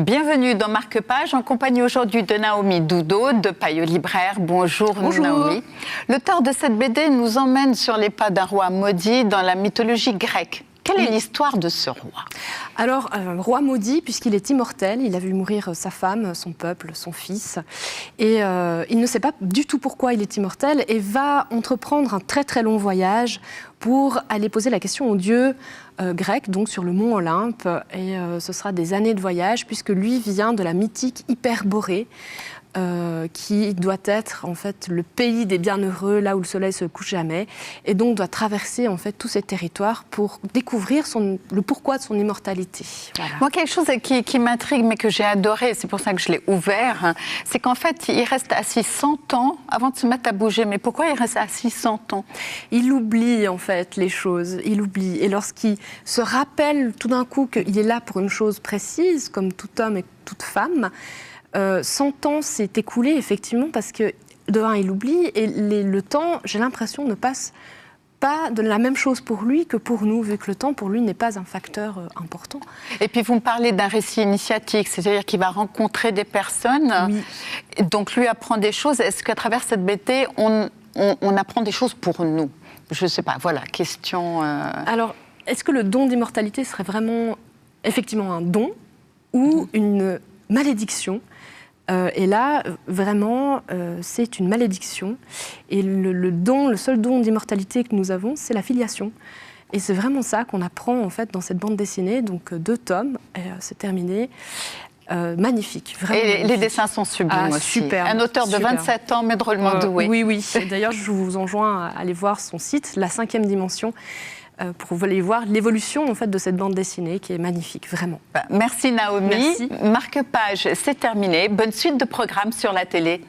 Bienvenue dans Marque-Page, en compagnie aujourd'hui de Naomi Doudot, de Payot Libraire. Bonjour, Bonjour Naomi. L'auteur de cette BD nous emmène sur les pas d'un roi maudit dans la mythologie grecque. Quelle est l'histoire de ce roi ? Alors, roi maudit, puisqu'il est immortel, il a vu mourir sa femme, son peuple, son fils, et il ne sait pas du tout pourquoi il est immortel, et va entreprendre un très très long voyage pour aller poser la question aux dieux grecs, donc sur le mont Olympe, et ce sera des années de voyage, puisque lui vient de la mythique Hyperborée, qui doit être en fait le pays des bienheureux, là où le soleil se couche jamais, et donc doit traverser en fait tous ces territoires pour découvrir le pourquoi de son immortalité. Voilà. Moi, quelque chose qui m'intrigue, mais que j'ai adoré, c'est pour ça que je l'ai ouvert, c'est qu'en fait, il reste assis 100 ans avant de se mettre à bouger. Mais pourquoi il reste assis 100 ans ? Il oublie en fait les choses, il oublie. Et lorsqu'il se rappelle tout d'un coup qu'il est là pour une chose précise, comme tout homme et toute femme, 100 ans s'est écoulé effectivement parce que de un il oublie et le temps, j'ai l'impression, ne passe pas de la même chose pour lui que pour nous, vu que le temps pour lui n'est pas un facteur important. Et puis vous me parlez d'un récit initiatique, c'est-à-dire qu'il va rencontrer des personnes, oui. Donc lui apprend des choses. Est-ce qu'à travers cette BD, on apprend des choses pour nous ? Je ne sais pas, voilà, question... Alors, est-ce que le don d'immortalité serait vraiment effectivement un don ou une malédiction ? Et là, vraiment, c'est une malédiction. Et le seul don d'immortalité que nous avons, c'est la filiation. Et c'est vraiment ça qu'on apprend en fait dans cette bande dessinée. Donc 2 tomes, c'est terminé. Magnifique, vraiment. Et les dessins sont sublimes aussi. Super. Un auteur de 27 ans, mais drôlement doué. Oui, oui. D'ailleurs, je vous enjoins à aller voir son site, La 5e Dimension, pour aller voir l'évolution en fait, de cette bande dessinée qui est magnifique, vraiment. Merci Naomi. Merci. Marque-Page, c'est terminé. Bonne suite de programmes sur la télé.